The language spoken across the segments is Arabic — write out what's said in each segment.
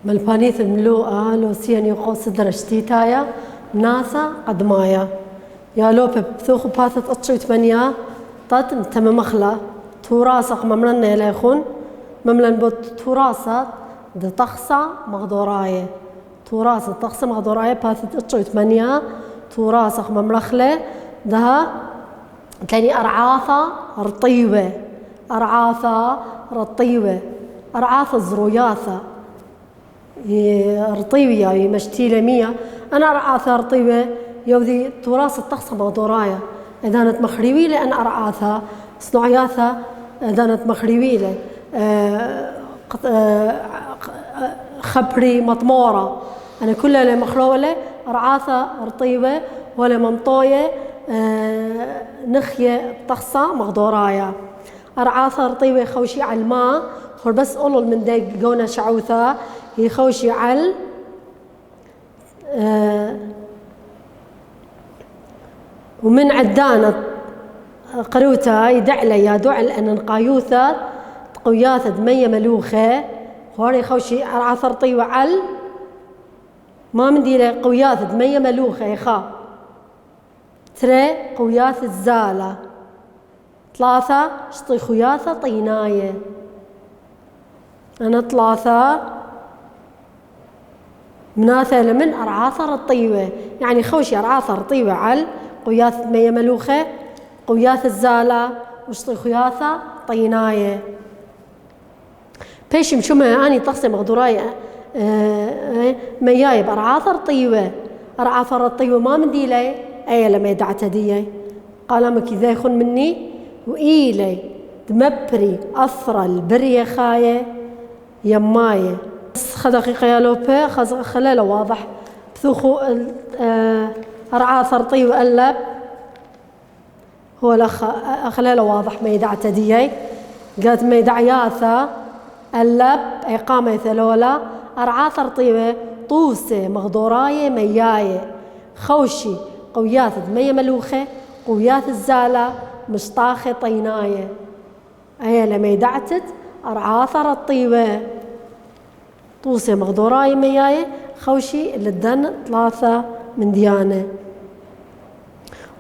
ملبانيث ملوءة لوسيان يقوس درجتي تايا ناسا قدمايا يا لوبي بثوخ باثت أطشوت منيا طات تم مخلا توراسق مملن يلاخون مملن بوت توراسة دتخصى مغدوراية توراسة تخصى مغدوراية باثت أطشوت منيا توراسق مملخلة ده تاني أرعاثة رطيوة أرعاثة رطيوة أرعاثة زروياثة رطيوية مشتيلة مية أنا أرعاثة رطيوة يوذي تراث التخصة مغدورايا إذا نت مخريوي لأن أرعاثة صنعياثة إذا نت مخريوي لي خبري مطمورة أنا كلها اللي مخلوة أرعاثة رطيوة ولا ممطوية نخية تخصة مغدورايا أرعاثة رطيوة خوشي على الماء خل بس قولوا من دايق قونا شعوثة يخوشي على ومن عدانة قروتا يدعلي يا دعل أن نقايوثة قوياثة دمية ملوخة هوري خوشي أرعاثة رطيوة على ما مندي له قوياثة دمية ملوخة يخا ترى قوياثة الزالة ثلاثة شطي خياثة طيناية أنا ثلاثة مناثة لمن أرعاثة رطيوة يعني خوشي أرعاثة رطيوة على قوياثة مية ملوخة قوياثة الزالة وشطي خياثة طيناية بيشم شمها أني تخصي مغدوراية مياي بأرعاثة رطيوة أرعاثة رطيوة ما مندي لي أي لما يدعت دي قالمك إذا يخون مني وإيلي دمبري أثرى البرية خاية يماية خذ دقيقة يا لوبي خلاله واضح بثوخو أرعاثة رطيوة ألب هو الأخ خلاله واضح ما يدع تديي قالت ما يدع ياثة ألب إقامة ثلولة أرعاثة رطيوة طوسة مغدوراية مياية خوشي قوياثة مية ملوخة قوياث الزالة مشطاخة طيناية أي لما يدعتت أرعاثة رطيوة طوسة مغدوراية مياية خوشي اللي الدن ثلاثة من ديانة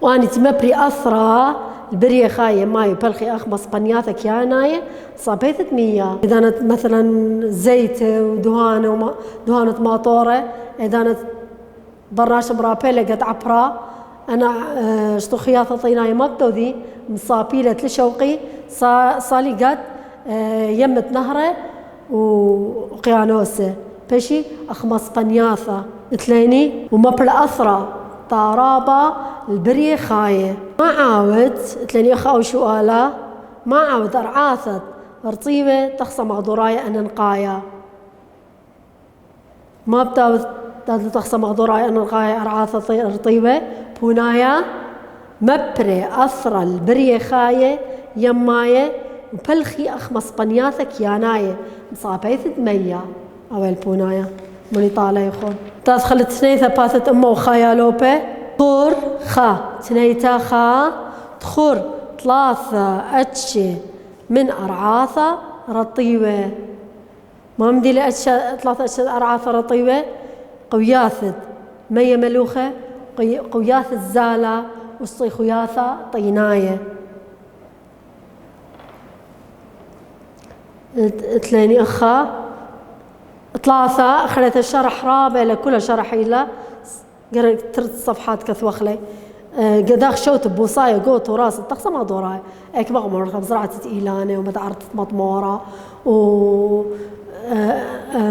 واني تمبري أثرى البرية خاية ماي بلخي أخمص بنياثة كياناية صابيثة مية إذا نت مثلا زيت ودهانة دهانة ماطورة إذا نت براش مرابيلة قد عبرة أنا شتو خياطة طيناية مبدو ذي مصابيلة لشوقي صالي قد يمت نهرة وقيانوسة بشي أخمص بنياثة تليني ومبل أثرى طارابة البرية خاية ما عاود تليني أخاو شؤالة ما عاود أرعاثة رطيبة تخصى مغدوراية أن نقايا ما بتاود تخصى مغدوراية أن نقايا أرعاثة رطيبة بونايا مبري أثرى البرية خاية يماية وبلخي أخمص بنياثة كياناية مصابيث دمية أو البونايا مني طالع يخون تدخل تنيثة باثت أمه وخايا لوبي خور خا تنيتا خا تخور ثلاثة أتشي من أرعاثة رطيوة ما مدي لي ثلاثة أتشي أرعاثة رطيوة قوياثة مية ملوخة قوياثة الزالة وسطي خياثة طيناية تليني أخا ثلاثة أخذت الشرح رابع لكل شرح إلا قرأت 3 صفحات كثوخلي قداخ شوت بوصاية قوت وراس التقصى ما دوراي ايك بغمر زراعة إيلانة ومدعرة مطمورة و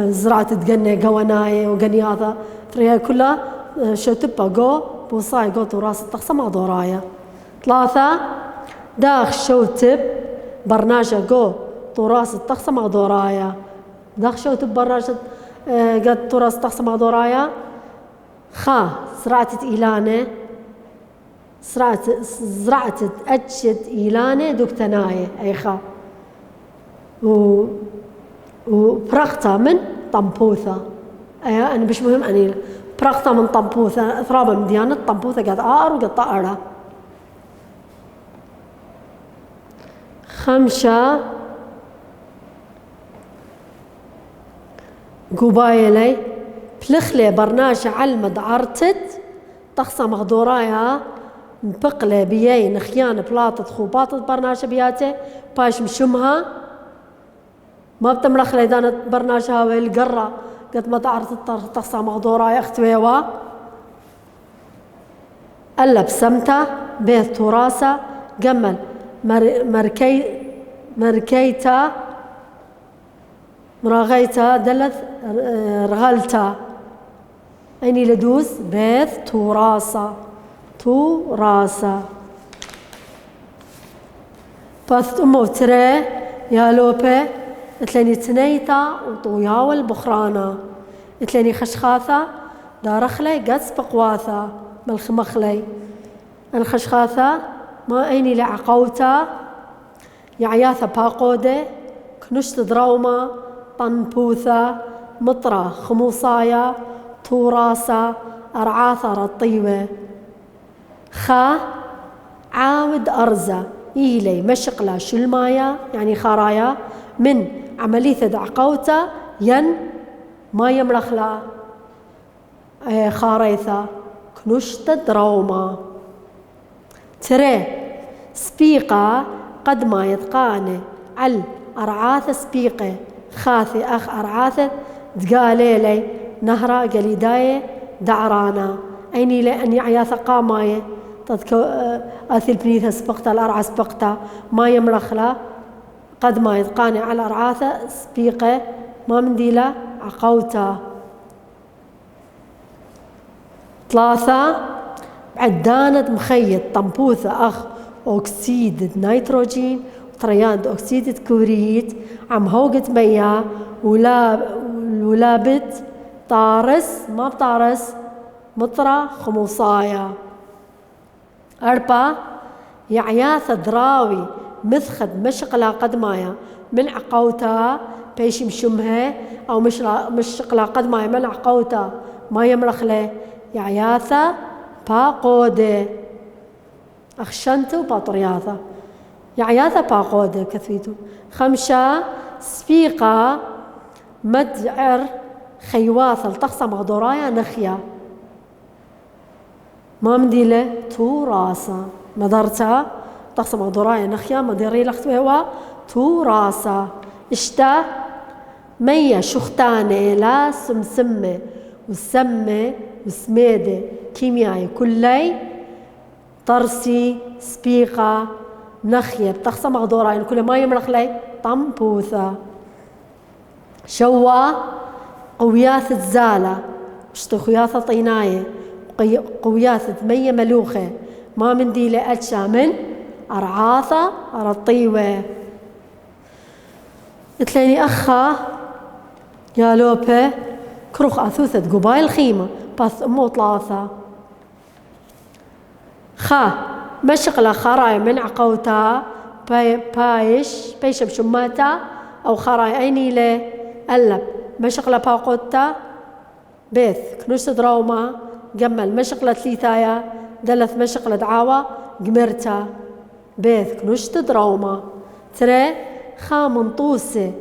زراعة تقني قواناية وقنياثة فريها كلها شوتبا قو بوصاية قوت وراس التقصى ما دوراي 3 داخ شوتب برناجة قو تراث التقصى ما دورايا داخ شوتب برناجة قد تراث التقصى ما دورايا خا زراعة إيلانة زراعة أجد إيلانة دوكتناية أي خا وبرقتها من طنبوثة أي أنا مش مهم أني برقتها من طنبوثة ثرابة من ديانة طنبوثة قد وقد طائرة 5 قبايلي بلخلي برناشة علمد عرتت تخصى مغدورايا مبقلة بيي نخيان بلاطة خوباطة برناشة بياتي باش مشمها ما بتملخ لي دانت برناشة هاوي القرة قد ما تعرت تخصى مغدورايا اختويوا ألا بسمتة بيت تراسة جمل مركيتا مراغيتا دلت رغلتا أني لدوس بيت تراسة باث أمو تري يا لوبي اتلاني تنيتا وطوياول بخرانا اتلاني خشخاثة دارخلي قدس بقواثة ملخمخلي أنا خشخاثة ما أيني لعقوتا يعياثة باقودة كنشت دراومة طنبوثة مطرة خموصايا توراسة أرعاثة رطيوة عاود أرزة إيلي مشقلة شلمايا يعني خرايا من عملية دعقوتا ما يملخلا خاريثة كنشت دراومة تري سبيقة قد ما يتقاني على أرعاث سبيقة خاثي أخ أرعاث تقالي لي نهرة قليداية دعرانا أيني لأني عياثة قاماية أثل بنيثة سبقتا الأرعى سبقتا ما يمرخلا قد ما يتقاني على أرعاثة سبيقة ما منديلة عقوتا 3 عدانة مخيط طنبوثة أخ أكسيد نيتروجين وطريان أكسيد كوريت عم هوقت مياه ولابت طارس ما بطارس مطرة خموصايا 4 يعياث دراوي مثخد مشقلا قدمايا من عقوتا بيش مشمها أو مشقلا قدمايا من عقوتا ما يمرخله يعياثة باقودة أخشنتو باطرياثة يعياثة باقودة كثيتو 5 سبيقة مدعر خيواثة التقصى مغدورايا نخيا ما مديلة توراسة مدرتها تقصى مغدورايا نخيا مديري لختوها توراسة اشتا مية شختانة لا سمسمة وسمة وسميدة كيميائي كلي طرسي سبيقة نخية بتخصى مغدورايا كل ما يمرخ لي طنبوثة شوا قوياث الزالة اشتو خياثة طيناية قوياثة مية ملوخة ما من ديلة أتشا من أرعاثة رطيوة اتلاني أخا يا لوبة كروخ أثوثة قبايل خيمة باث أمو 3 مشقلة خراي من عقوتا بايش بشماتا أو خراي أيني لي ألب مشقلة باقوتا بيث كنوش دراوما جمل مشقلة 3 دلث مشقلة دعاوة قمرتا بيث كنوش دراوما ترى منطوسة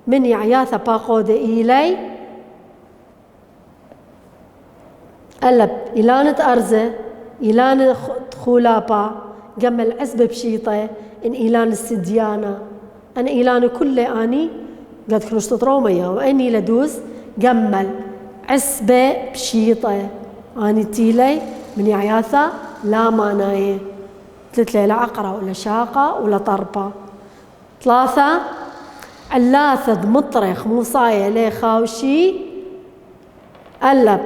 من يعياثة باقودة إيلي ألب إلانة أرزة إلانة خولابا جمل عزبة بشيطة إن إلان السديانة أنا إلانة كل آني قد كنوش تطرومية وأني لدوس جمل عزبة بشيطة آني تيلي من يعياثة لا ماناية 3 لا عقرة ولا شاقة ولا طربة 3 علاثة مطرخ موصاية لي خاوشي ألب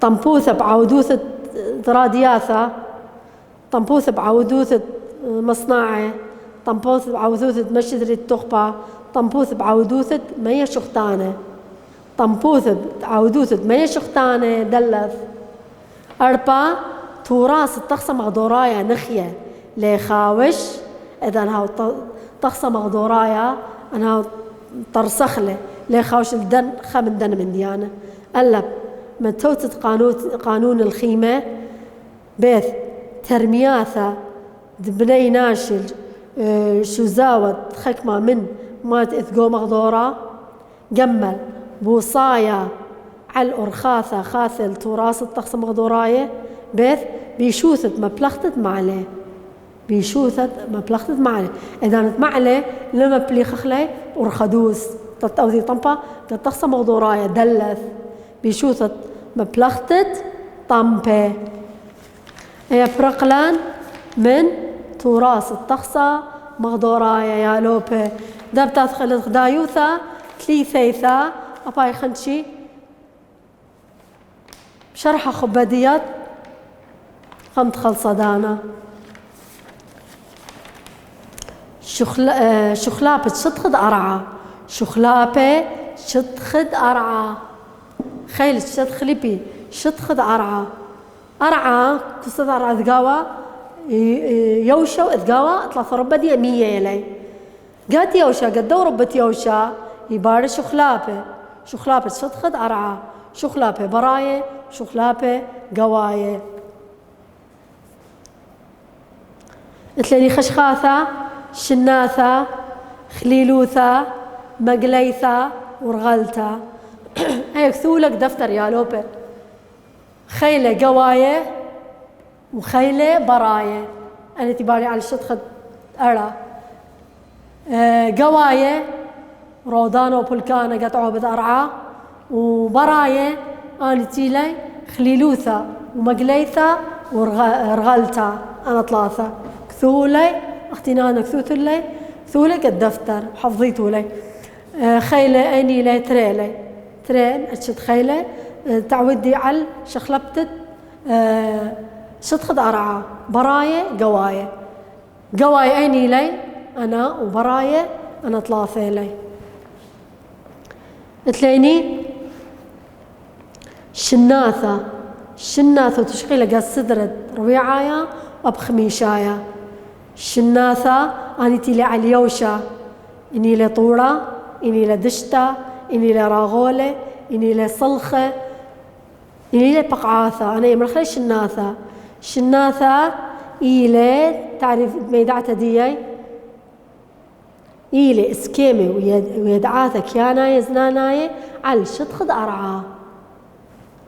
طنبوثة بعودوثة رادياثة طنبوثة بعودوثة مصناعة طنبوثة بعودوثة مشدري التخبة طنبوثة بعودوثة مية شختانة طنبوثة بعودوثة مية شختانة دلث 4 توراس التخصى مغدورايا نخية ليخاوش إذا هاو تخصى مغدورايا أنا طرسخلة ليخاوش الدن خمن دن من ديانة ألب من توتت قانون الخيمة بيث ترمياثة بني ناشل شوزاوة خكمة من مات إثقو مغدورة جمل بوصايا على الأرخاثة خاثل تراس الطقس مغدوراية بث بيشوثت مبلغتت معلي بيشوثت مبلغتت معلي إذا نتمعلي لما بليخخلي أرخدوس تتأوذي طنبا كالطقس مغدوراية دلث بيشوثت مبلغتت طنبا هي برقلان من تراس الطقسة مغدوراية يا لوبي دبتات خلط غدايوثا تليثيثا أباي خنشي شرح خباديات خمت خلصدانا شخلابة شتخد أرعى شخلابة شتخد أرعى خيل شتخلبي شتخد أرعى أرعى كسد أرعى ذقاوة يوشا وذقاوة أطلع ربدي مية إلي قد يوشا قد دو ربت يوشا يبار شخلابة شتخد أرعى شخلابة براية شخلابة قواية مثلني خشخاثة شناثة خليلوثة مقليثة ورغلتة هيك ثولك دفتر يا لوبي خيلة قواية وخيلة براية أنا تبالي على الشتخد أرى قواية رودانة وبلكانة قطعوا بذرعة وبراية أنا تيلي خليلوثة ومقليثة ورغلتة أنا ثلاثة كثولي اختنانا كثوثلي ثولي قد دفتر حفظيتو لي خيلة أني لي ترين أشد خيلة تعودي على شخلبتت شتخد أرعى براية قواية أني لي أنا وبراية أنا ثلاثة لي تلاقيني شناثة تشغيلة قد سدرت ربيعايا وبخميشايا شناثة أني تيلي على اليوشة إني لطورة إني لدشتة إني لراغولة إني لصلخة إني لبقعاثة أنا يمرخلي شناثة إيلي تعرف ميدعتها ديي إيلي إسكيمي ويدعاثة كياناي زناناي على شتخد أرعى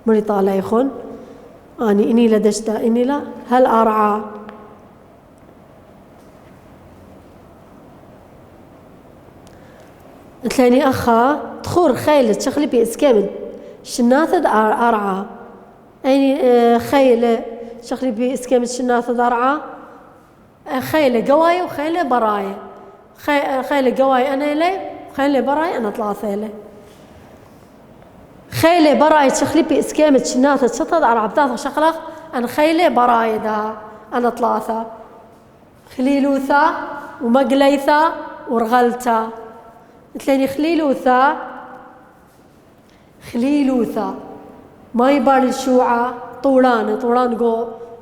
مري طالع يخون أني إني لدشتة إني لا هل أرعى تلاقيني أخا تخور خيلة تشخلي بإسكامد شناثة أرعى أني خيلة تشخلي بإسكامد شناثة أرعى خيلة قواي وخيلة براي خيلة قواي أنا لي خيلة براي أنا ثلاثة لي خيلة براي تشخلي بإسكامد شناثة شطط أرعى بتاثة شخلق أنا خيلة براي دا أنا ثلاثة خليلوثة ومقليثة ورغلتة تلاقيني خليلوثة ما يبال الشوعة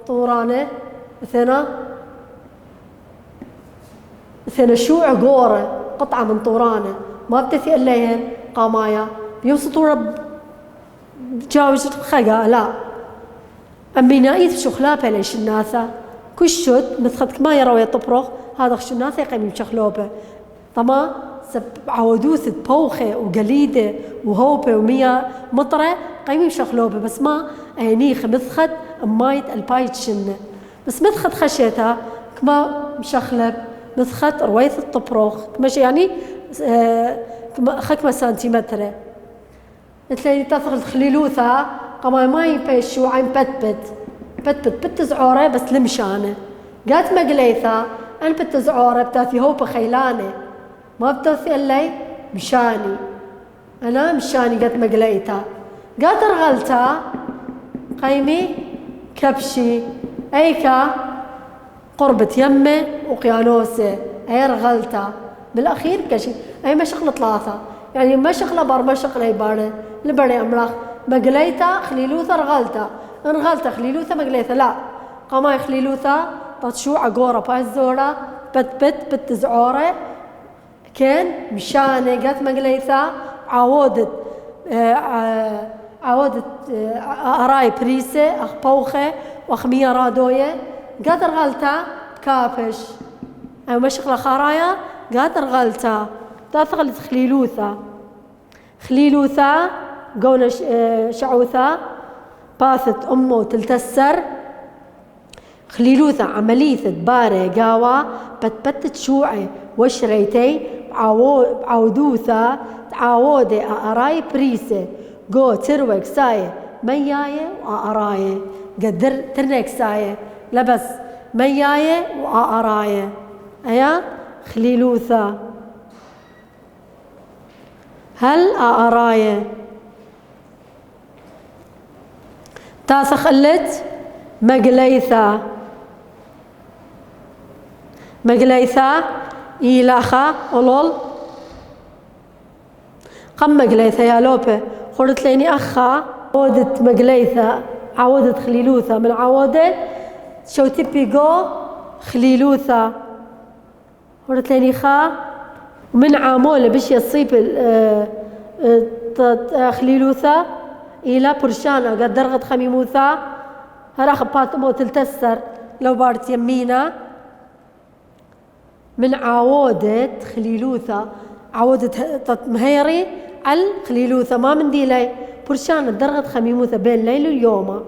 طورانة ثنا شوع قورة قطعة من طورانة ما بتثي إليهن قامايا بيوصلوا رب جاوز خجا لا أمي نايث شخلابة ليش الناثة كشت مثخدك ما يروي يطبرخ هذا الناثة يقيم يشخلوبه طما عودوث بوخة وقليدة وهوبة ومية مطرة قيمي شخلوبة بس ما أينيخ مثخد مايت البايت شنة بس مثخد خشيتها كما مشخلب مثخد رويث الطبروخ كما يعني خكمة سنتيمتر تلاقي تفخد خليلوثة قما ما يبيشوا عين بت زعورة بس لمشانة قالت مقليثة أنا بت زعورة بتاثي هوبة خيلانة ما بتوثي إلي مشاني أنا مشاني قد مقليتها قد رغلتها قيمي كبشي أيكا قربة يمه وقيانوسة أي رغلتها بالأخير بكشي أي ما شغلة ثلاثة يعني ما شغلة بار ما شغلة يبارة لبري أملاخ مقليتها خليلوثة رغلتها خليلوثة مقليتها لا قاماي خليلوثة تشوع عقورة باش زورة بت زعورة كان مشانة قالت مقليثة عودت أراي بريسة أخ بوخة وأخمية رادوية قادر غلطة كابش أو مشغلة خرايا قادر غلطة تاثغل خليلوثا خليلوثا قونا شعوثا باثت أمه تلتسر خليلوثا عملية باري قاوا بتبتت شوعي وشريتي عودوثا تعاودي أراي بريسي قو تروك ساية مياية وأراي قدر ترنك ساية لبس مياية وأراي أيا خليلوثا هل أراي تاسا خلت مقليثا إيلاخا أولول قم مقليثا يا لوبي قلت ليني أخا عودت مقليثا عودت خليلوثا من عودت شو تبي جو خليلوثا قلت ليني خا من عامولة بش يصيب خليلوثا إلى برشانا قد درغت خميموثا هراخ باتمو تلتسر لو بارت يمينا من عودة خليلوثا عودة مهيري على خليلوثا ما من ديلي برشانا درغت خميموثا بين ليل واليوم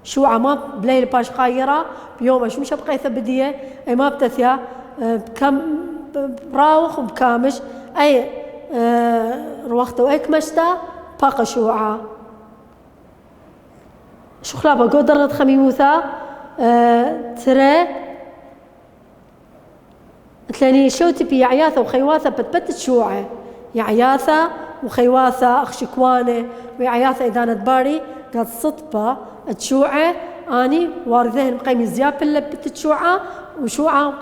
شو عما بليل باش خايرة بيوم شو مش بقيثة بديه أي ما بتثيا بكم براوخ وبكامش أي روخته وإيك مشتا باقة شوعة شو خلابة قو درغت خميموثا ترى تلاني شو تبي عياثة وخيواثة بتبت شوعة يا عياثة وخيواثة أخشكوانة وعياثة إذا ندباري قد صدبة تشوعة أني واردين مقيمي زياب اللي بتشوعة وشوعة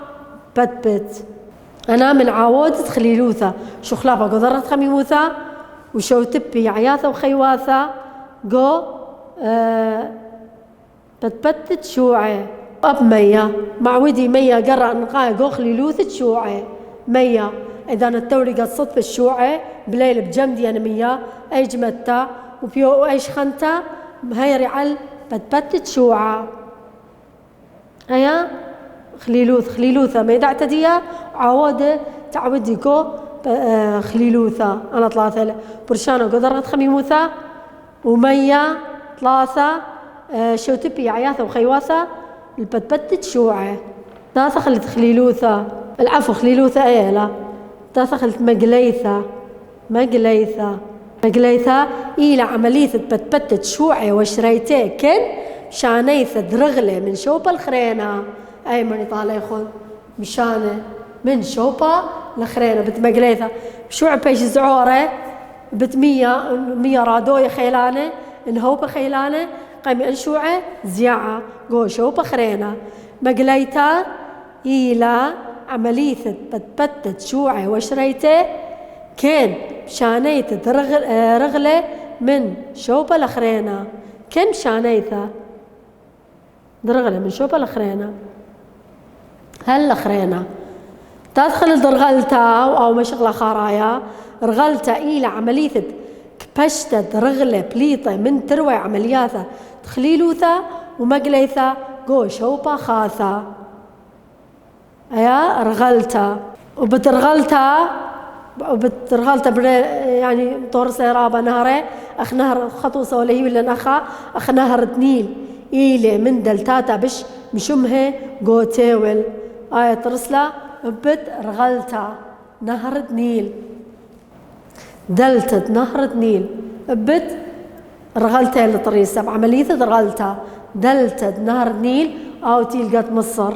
بت أنا من عودة خليلوثا شو خلابة قو درغت خميموثا وشو تبي عياثة وخيواثة قو بتبت شوعة أب مية معودي مية قرأ نقاية قو خليلوث شوعة مية إذا التوري قد صدف الشوعة بليل بجمدي أنا مية أي جمتا وبيو أيش خنتا مهيري على بتبت شوعة أيا خليلوثا ما يدع تديا عودة تعودي قو خليلوثا أنا ثلاثة برشانة قدرت خميموثا ومية ثلاثة شو تبي عياثة وخيواثة البتبت شوعة تاثخلت خليلوثا العفو خليلوثا ايه لا تاثخلت مقليثا إلى عملية بتبت شوعة وشريتي كن شانيثة درغلة من شوبة الخرينة أي ماني طالع يخون مشانة من شوبة الخرينة بتمقليثا شوعة بيش زعورة مية رادوية خيلانة انهوبة خيلانة قيمي انشوعة زياعة قو شوبة خرينة مقليتا إلى عملية بتبتت شوعة وشريته كان شانيت رغلة من شوبة الخرينة كم شانيته درغلة من شوبة الخرينة هل الخرينة تدخل درغلتا أو مشغلة خرايا رغلتا إلى عملية كبشتت رغلة بليطة من تروي عملياثة تخليلوثا ومقليثا قو شوبة خاثة أيا رغلتا وبترغلتا يعني طور سيرابة نهري أخ نهر خطوصة ولا هي ولا نخا أخ نهر دنيل إيلي من دلتاتا بش مشمها قو تاول آية ترسلة بت رغلتا نهر دنيل دلتت نهر دنيل بت رغلتا لطريسة بعملية رغلتا دلتت نهر دنيل أو تلقت مصر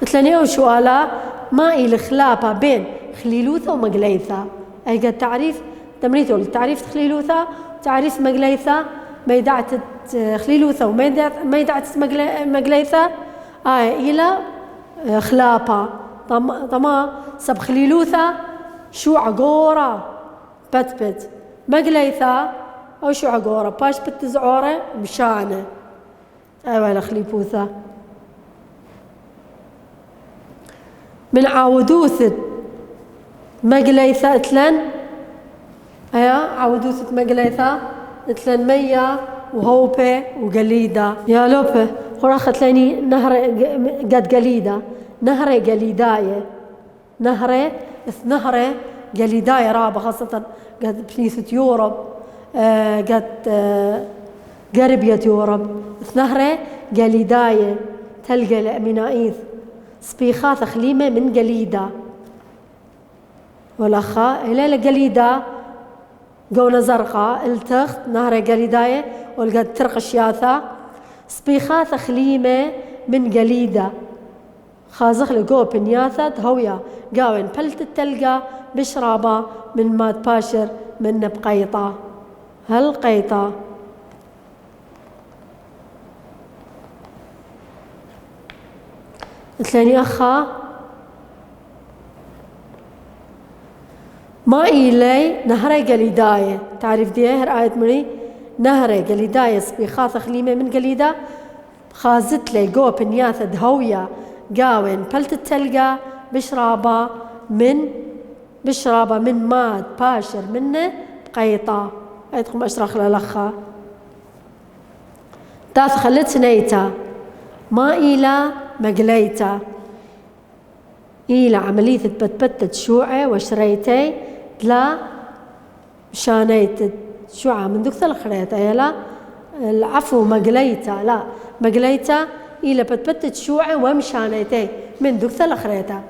مثلني أو شوالا ما إلى خلافة بين خليلوثا ومقليثا أي قد تعريف تمريته للتعريف خليلوثا تعريف مقليثا ما يدعت خليلوثا وما يدعت مقليثا إلى خلافة طما سب خليلوثا شو عقورة بت مقليثا أو شو عقورة باش بتزعورة مشانة أيوة على خليبوثا من عودوثة مقليثة اتلن عودوثة مقليثة اتلن مية وهوبة وقليدة يا لوبة خراخت لاني نهر قد قليدة نهر قليداية نهر جليداية رابة خاصة قد بنيثة يوروب قد قربية يوروب ثنهرة جليداية تلقى لأمينايث سبيخاث خليمة من جليدة والأخا إلى جليدة قونة زرقاء التخت نهر جليداية والقد ترق الشياثة سبيخاث خليمة من جليدة خازخ لقو بنياثة هويا قاوين بلت التلقى بشرابة من ماد باشر من بقيطة هالقيطة ثاني أخا ما إيلي نهر جليداية تعرف ديه رأيت مني نهر جليداية سبيخاث خليمة من جليدة خازت لي جو بنياثة دهوية قاوين بلت التلقى بشرابة من ماد باشر منه بقيطة أيتكم أشرح للأخا تاث خلت نيتا ما إلى مقليتا إلى عملية تبتبتت شوعة وشريتي لا شانيت شوعة من دكتور الخريطة يلا العفو مقليتا لا مقليتا إلى بتبتت شوعة ومشانيتي من دكتور الخريطة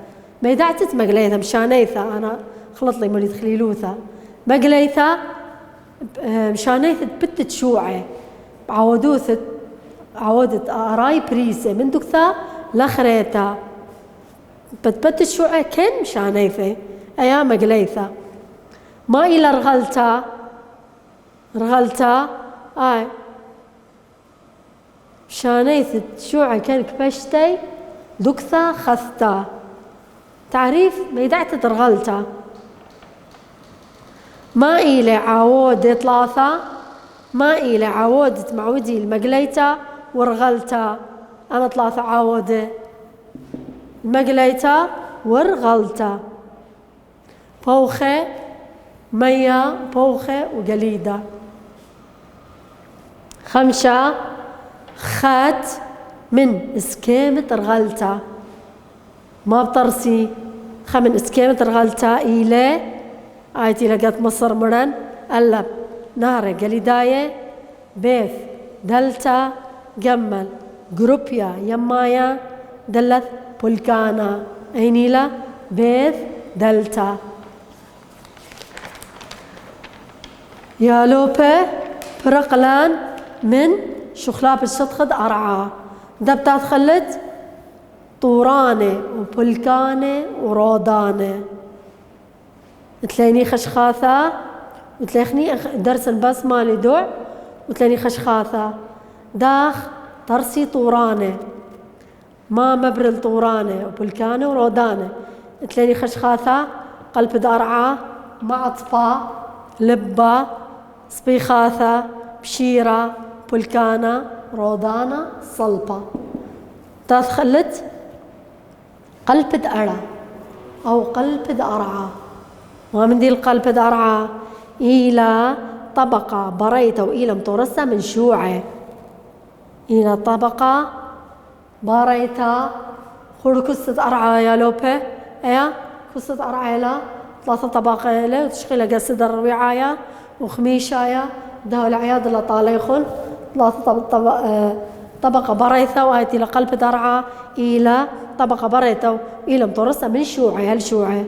ما يدعتت مقليتا مشانيثا أنا خلط لي مريض خليلوثا مقليتا مشانيثة بتت شوعة عودوثت عودت أراي بريسة من دكتور الخريطة بتبت الشوعة كن مشانيثة أيام مقليثة ما إلى رغلتا شانيثة شوعة كان كبشتي دكثة خثتا تعريف ما يدعت رغلتا ما إلى عودة ثلاثة ما إلى عودة معودي المقليتا ورغلتا أنا ثلاثة عودة المقليتا ورغلتا بوخة مية بوخة وقليدة خمسة خات من اسكيمة رغلتا ما بطرسي خمن اسكيمة رغلتا إلى آيتي لقات مصر مرن ألب نهر قليداية بيث دلتا جمل جروبيا يمايا دلت بولكانا أينيلا بيث دلتا يا لوبة برقلان من شخلاب الشطخد أرعى دبتات خلت طورانة وبولكانة ورودانة تلاقيني خشخاثة وتلاقيني درس بس مالي دوع وتلاقيني خشخاثة داخ ترسي طورانة ما مبرل طورانة وبولكانة ورودانة تلاقيني خشخاثة قلب دارعة معطفة لبة سبيخاثة بشيرة بولكانة رودانة صلبة تخلت قلب دأرة أو قلب دأرعة ما من دي القلب دأرعة إلى طبقة بريتة وإلى متورسة من شوعة إلى طبقة بريتة خور كسة أرعى يا لوبة إيه كسة أرعى لا ثلاثة طبقة له وتشغيل قصد الرعاية وخميشايا ده العياد اللي طاليخن ثلاثة طبقة بريثة وآيتي لقلب درعة إلى طبقة بريثة إلى متورسة من شوعة هالشوعة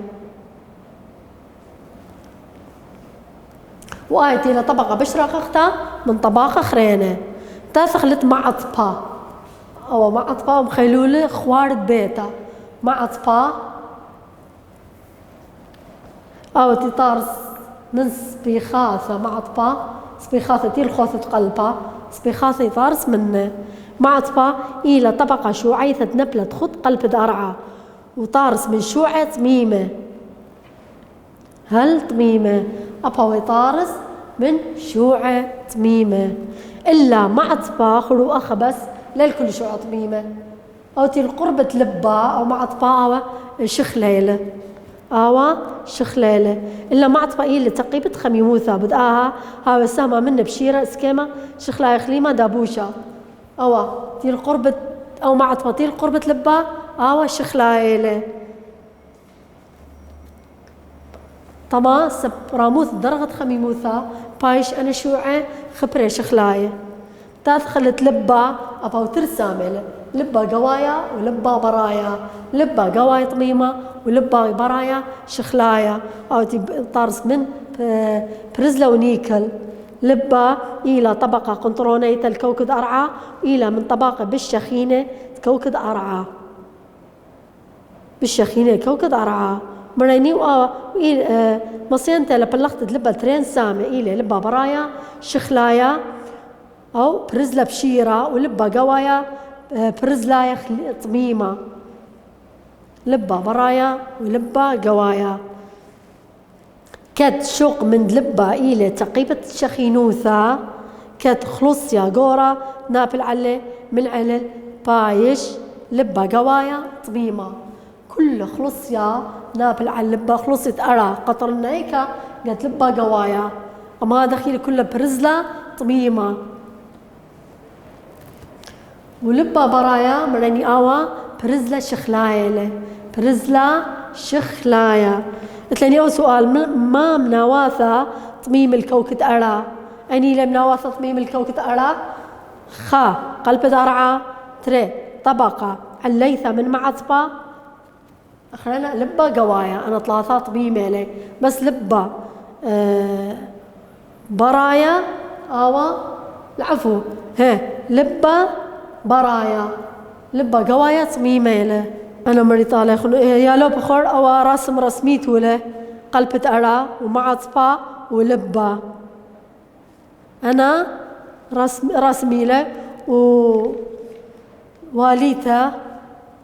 وآيتي لطبقة بشرة أختها من طباقة خرينة تاثخلت معطبة أو معطبة ومخيلولة خوارد بيتا معطبة أو تطارس من سبيخاثة معطبة سبيخاثة تيل خوثة قلبة سبيخاثة يطارس منه معطبة إلى طبقة شوعيثة نبلة خط قلب دارعة وطارس من شوعة تميمة هل تميمة أبا ويطارس من شوعة تميمة إلا معطبة خلو أخبس للكل شوعة تميمة أو تيل قربة لبة أو معطبة أو شخليلة شخليلة إلا معطبة إلى تقيبة خميموثة بدأها هاو سامة من بشيرة اسكيمة شخلايا خليمة دابوشة تيل قربة أو معطبة تيل قربة لبة شخلايلة طما سب راموث درغت خميموثا بايش أنا شوعة خبرة شخلاية تدخلت لبا أبو ترسامل لبا قوايا ولبا برايا لبا قوايا طميمة ولبا برايا شخلايا أو طارس من برزلة ونيكل لبا إلى طبقة قنطرونية الكوكد أرعى إلى من طبقة بالشخينة كوكد أرعى بالشخينة كوكد أرعى مريني مصينتا لبلغت لبا ترين سامة إلى لبا برايا شخلايا أو برزلة بشيرة ولبا قوايا برزلايا طميمة لبا برايا ولبا قوايا كت شوق من لبا إلى تقيبة شخينوثا كت خلصيا قورا نابل علي من علل بايش لبا قوايا طميمة كل خلصيا نابل على لبا خلصت أرى قطر النايكا قالت لبا قوايا أما دخيل كلها برزلة طميمة ولبا برايا مرني آوا برزلة شخلاية برزلة شخلاية قلتلني أول سؤال ما مناواثة طميم الكوكد أرى أني لم نواثة طميم الكوكد أرى خا قلب دارعة تري طبقة عليثة من معصبة أخرنا لبا قوايا أنا ثلاثة طميمة لي بس لبا برايا آوا العفو لبا برايا لبا قوايا طميمة له أنا مريضة له يا لو بخور أو رسم رسميت وله قلبة أرى ومعصبة ولبا أنا رسمي له وواليته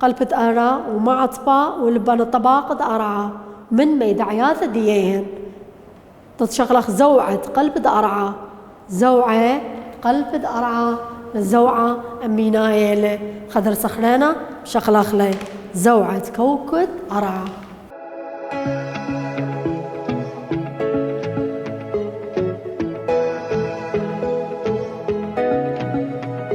قلبة أرى ومعصبة ولبا الطباقة أرعى من ميدعيات ديين تتشغلخ زوعة قلبة أرعى زوعة قلبة أرعى الزوعة أمينايلة خضر صخرانة شغلخ لي زوعة كوكد أرعى